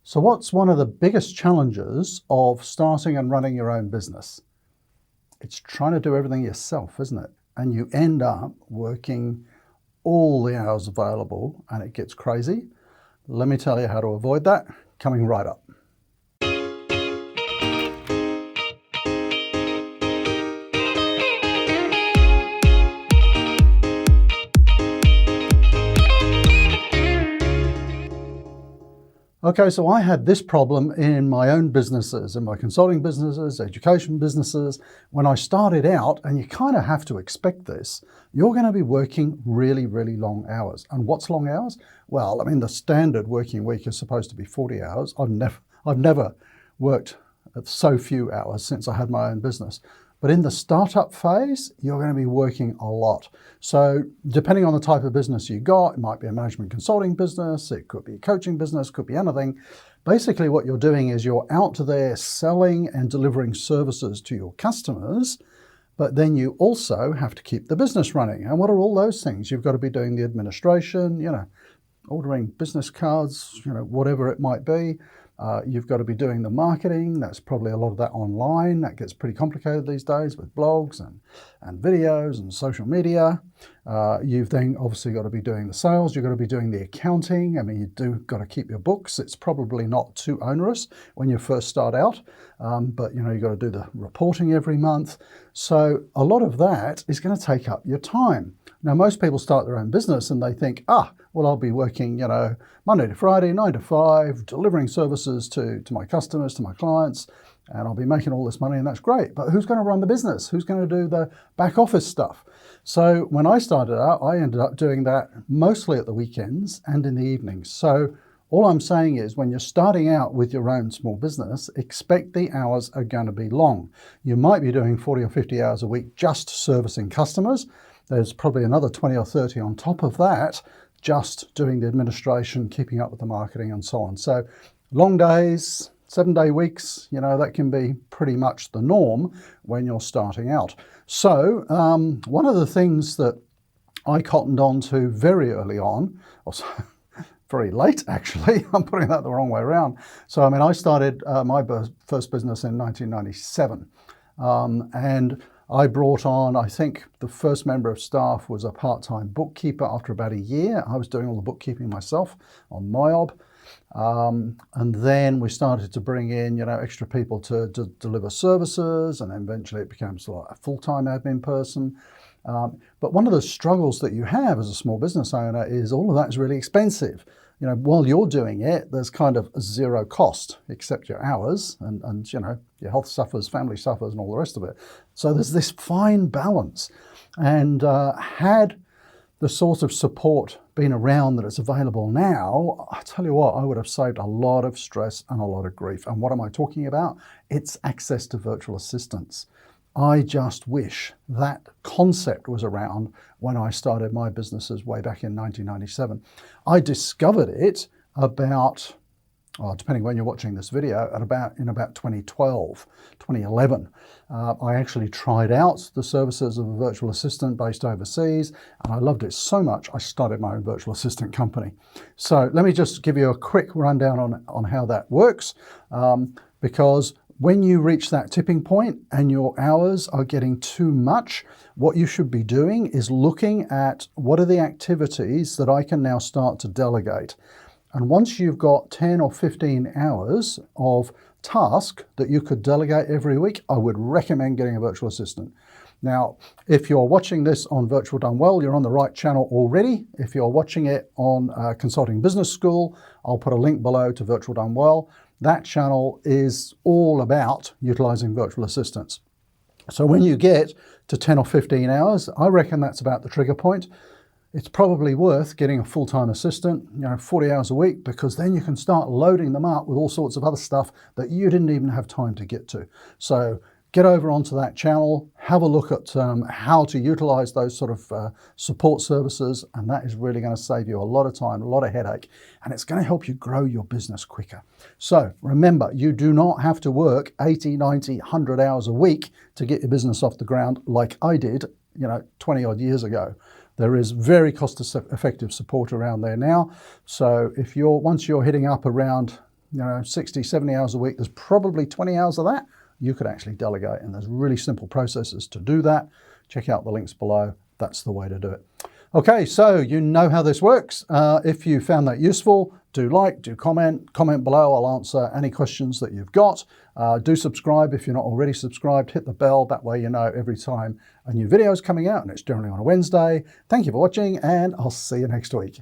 So what's one of the biggest challenges of starting and running your own business? It's trying to do everything yourself, isn't it? And you end up working all the hours available and it gets crazy. Let me tell you how to avoid that, coming right up. Okay, so I had this problem in my own businesses, in my consulting businesses, education businesses. When I started out, and you kind of have to expect this, you're going to be working really, really long hours. And what's long hours? Well, I mean, the standard working week is supposed to be 40 hours. I've never worked at so few hours since I had my own business. But in the startup phase, you're going to be working a lot. So depending on the type of business you got, it might be a management consulting business, it could be a coaching business, could be anything. Basically what you're doing is you're out there selling and delivering services to your customers, but then you also have to keep the business running. And what are all those things? You've got to be doing the administration, ordering business cards, whatever it might be. You've got to be doing the marketing. That's probably a lot of that online. That gets pretty complicated these days with blogs and videos and social media. You've then obviously got to be doing the sales. You've got to be doing the accounting. I mean, you do got to keep your books. It's probably not too onerous when you first start out, but you've got to do the reporting every month. So a lot of that is going to take up your time. Now, most people start their own business and they think, well, I'll be working, Monday to Friday, 9 to 5, delivering services to my customers, to my clients, and I'll be making all this money, and that's great. But who's going to run the business? Who's going to do the back office stuff? So when I started out, I ended up doing that mostly at the weekends and in the evenings. So all I'm saying is when you're starting out with your own small business, expect the hours are going to be long. You might be doing 40 or 50 hours a week just servicing customers. There's probably another 20 or 30 on top of that, just doing the administration, keeping up with the marketing and so on. So long days, 7-day weeks, that can be pretty much the norm when you're starting out. So one of the things that I cottoned on to very early on, very late actually, I'm putting that the wrong way around. So I started my first business in 1997 and I brought on, I think the first member of staff was a part-time bookkeeper. After about a year, I was doing all the bookkeeping myself on MYOB. And then we started to bring in, extra people to deliver services, and eventually it became sort of a full-time admin person. But one of the struggles that you have as a small business owner is all of that is really expensive. While you're doing it, there's kind of zero cost, except your hours and your health suffers, family suffers, and all the rest of it. So there's this fine balance. And had the sort of support been around that it's available now, I tell you what, I would have saved a lot of stress and a lot of grief. And what am I talking about? It's access to virtual assistants. I just wish that concept was around when I started my businesses way back in 1997. I discovered it about, depending when you're watching this video, in about 2012, 2011. I actually tried out the services of a virtual assistant based overseas, and I loved it so much I started my own virtual assistant company. So let me just give you a quick rundown on how that works, because when you reach that tipping point and your hours are getting too much, what you should be doing is looking at what are the activities that I can now start to delegate. And once you've got 10 or 15 hours of task that you could delegate every week, I would recommend getting a virtual assistant. Now, if you're watching this on Virtual Done Well, you're on the right channel already. If you're watching it on Consulting Business School, I'll put a link below to Virtual Done Well. That channel is all about utilizing virtual assistants. So when you get to 10 or 15 hours, I reckon that's about the trigger point. It's probably worth getting a full-time assistant, 40 hours a week, because then you can start loading them up with all sorts of other stuff that you didn't even have time to get to. So get over onto that channel, have a look at how to utilize those sort of support services, and that is really going to save you a lot of time, a lot of headache, and it's going to help you grow your business quicker. So remember, you do not have to work 80, 90, 100 hours a week to get your business off the ground like I did, 20 odd years ago. There is very cost-effective support around there now. So if once you're hitting up around 60, 70 hours a week, there's probably 20 hours of that you could actually delegate. And there's really simple processes to do that. Check out the links below. That's the way to do it. Okay, so you know how this works. If you found that useful, do like, do comment below. I'll answer any questions that you've got. Do subscribe if you're not already subscribed. Hit the bell. That way you know every time a new video is coming out, and it's generally on a Wednesday. Thank you for watching, and I'll see you next week.